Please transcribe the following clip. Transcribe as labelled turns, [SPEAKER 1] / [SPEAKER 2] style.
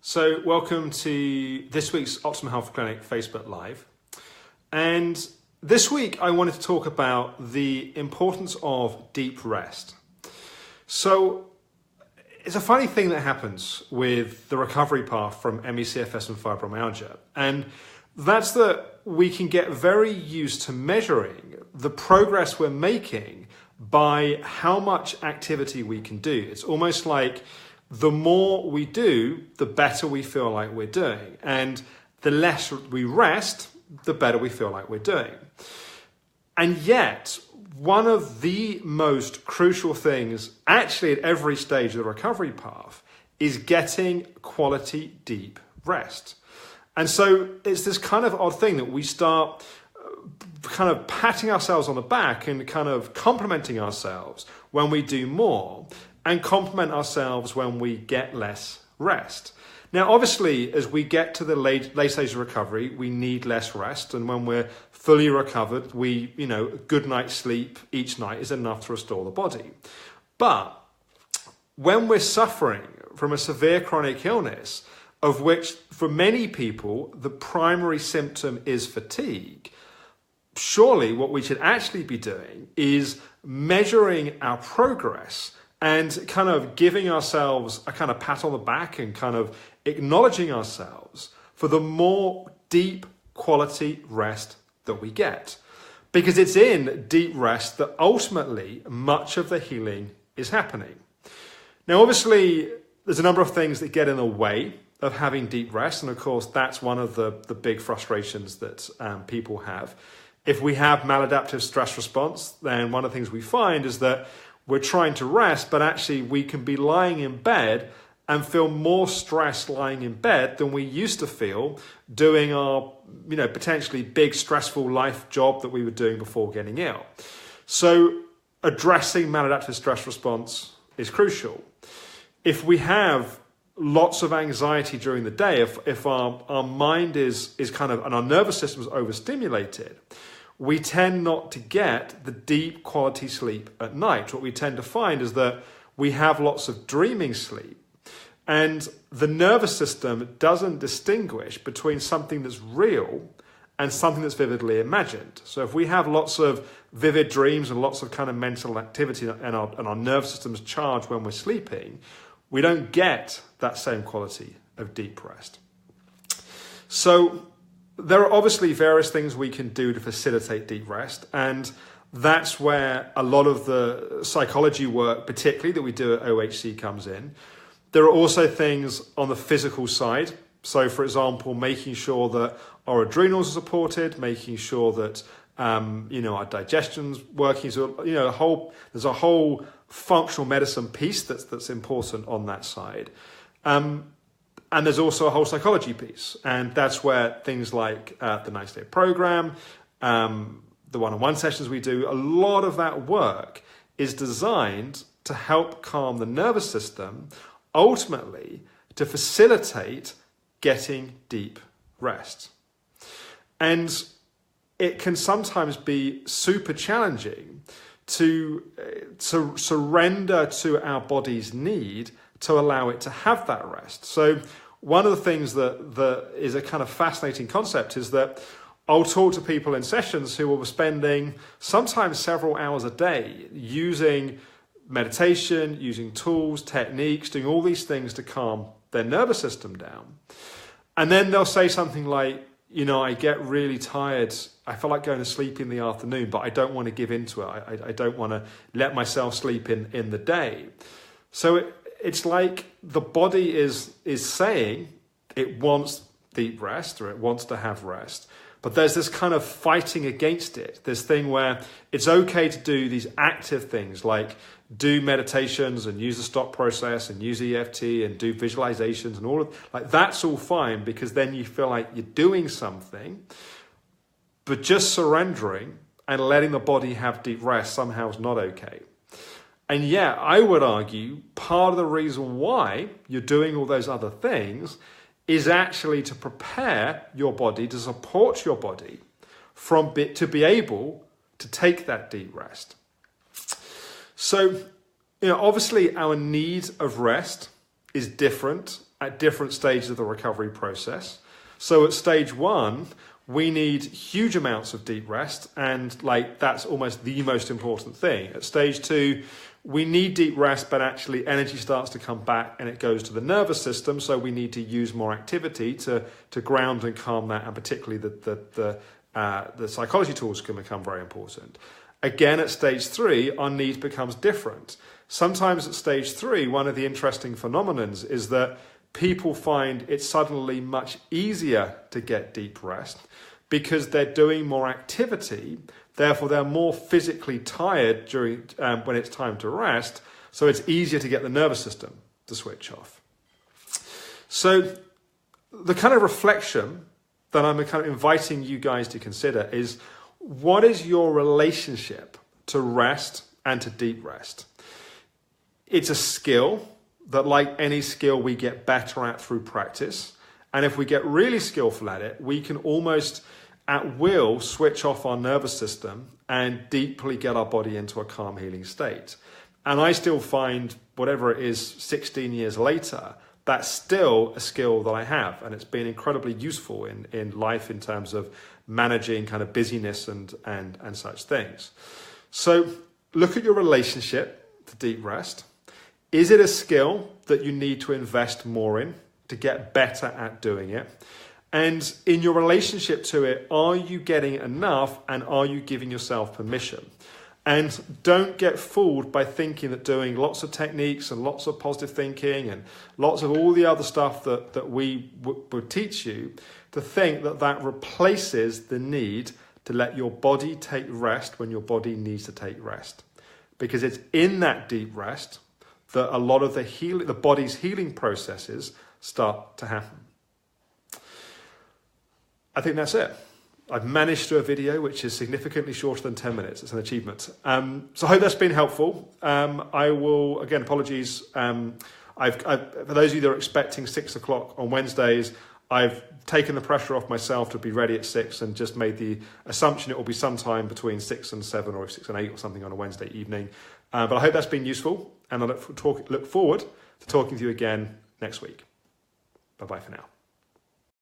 [SPEAKER 1] So welcome to this week's Optimal Health Clinic Facebook Live. And this week I wanted to talk about the importance of deep rest. So it's a funny thing that happens with the recovery path from ME, CFS and Fibromyalgia. And that's that we can get very used to measuring the progress we're making by how much activity we can do. It's almost like the more we do, the better we feel like we're doing. And the less we rest, the better we feel like we're doing. And yet, one of the most crucial things, actually at every stage of the recovery path, is getting quality deep rest. And so it's this kind of odd thing that we start kind of patting ourselves on the back and kind of complimenting ourselves when we do more, and compliment ourselves when we get less rest. Now, obviously, as we get to the late stage of recovery, we need less rest. And when we're fully recovered, a good night's sleep each night is enough to restore the body. But when we're suffering from a severe chronic illness, of which for many people, the primary symptom is fatigue, surely what we should actually be doing is measuring our progress and kind of giving ourselves a kind of pat on the back and kind of acknowledging ourselves for the more deep quality rest that we get. Because it's in deep rest that ultimately much of the healing is happening. Now, obviously, there's a number of things that get in the way of having deep rest. And of course, that's one of the big frustrations that people have. If we have maladaptive stress response, then one of the things we find is that we're trying to rest, but actually we can be lying in bed and feel more stress lying in bed than we used to feel doing our, potentially big stressful life job that we were doing before getting ill. So addressing maladaptive stress response is crucial. If we have lots of anxiety during the day, if our mind is kind of, and our nervous system is overstimulated, we tend not to get the deep quality sleep at night. What we tend to find is that we have lots of dreaming sleep, and the nervous system doesn't distinguish between something that's real and something that's vividly imagined. So if we have lots of vivid dreams and lots of kind of mental activity and our nervous system's charged when we're sleeping, we don't get that same quality of deep rest. So there are obviously various things we can do to facilitate deep rest, and that's where a lot of the psychology work, particularly that we do at OHC, comes in. There are also things on the physical side. So, for example, making sure that our adrenals are supported, making sure that our digestion's working. So, there's a whole functional medicine piece that's important on that side. And there's also a whole psychology piece. And that's where things like the 90-day program, the one-on-one sessions we do, a lot of that work is designed to help calm the nervous system, ultimately to facilitate getting deep rest. And it can sometimes be super challenging to surrender to our body's need to allow it to have that rest. So one of the things that is a kind of fascinating concept is that I'll talk to people in sessions who will be spending sometimes several hours a day using meditation, using tools, techniques, doing all these things to calm their nervous system down. And then they'll say something like, I get really tired. I feel like going to sleep in the afternoon, but I don't want to give into it. I don't want to let myself sleep in the day. So it's like the body is saying it wants deep rest, or it wants to have rest, but there's this kind of fighting against it. This thing where it's okay to do these active things like do meditations and use the stop process and use EFT and do visualizations and all of that's all fine, because then you feel like you're doing something. But just surrendering and letting the body have deep rest somehow is not okay. And yeah, I would argue part of the reason why you're doing all those other things is actually to prepare your body, to support your body to be able to take that deep rest. So, obviously our need of rest is different at different stages of the recovery process. So at stage 1, we need huge amounts of deep rest, and like that's almost the most important thing. At stage 2, we need deep rest, but actually energy starts to come back and it goes to the nervous system, so we need to use more activity to ground and calm that, and particularly the psychology tools can become very important. Again, at stage 3, our need becomes different. Sometimes at stage 3, one of the interesting phenomenons is that people find it's suddenly much easier to get deep rest because they're doing more activity. Therefore, they're more physically tired during when it's time to rest. So it's easier to get the nervous system to switch off. So the kind of reflection that I'm kind of inviting you guys to consider is, what is your relationship to rest and to deep rest? It's a skill that, like any skill, we get better at through practice. And if we get really skillful at it, we can almost at will switch off our nervous system and deeply get our body into a calm, healing state. And I still find, whatever it is, 16 years later, that's still a skill that I have. And it's been incredibly useful in life in terms of managing kind of busyness and such things. So look at your relationship to deep rest. Is it a skill that you need to invest more in to get better at doing it? And in your relationship to it, are you getting enough, and are you giving yourself permission? And don't get fooled by thinking that doing lots of techniques and lots of positive thinking and lots of all the other stuff that we would teach you, to think that that replaces the need to let your body take rest when your body needs to take rest. Because it's in that deep rest that a lot of the body's healing processes start to happen. I think that's it. I've managed to do a video which is significantly shorter than 10 minutes. It's an achievement. So I hope that's been helpful. I will, again, apologies. For those of you that are expecting 6 o'clock on Wednesdays, I've taken the pressure off myself to be ready at 6 and just made the assumption it will be sometime between 6 and 7 or 6 and 8 or something on a Wednesday evening. But I hope that's been useful, and I look forward to talking to you again next week. Bye-bye for now.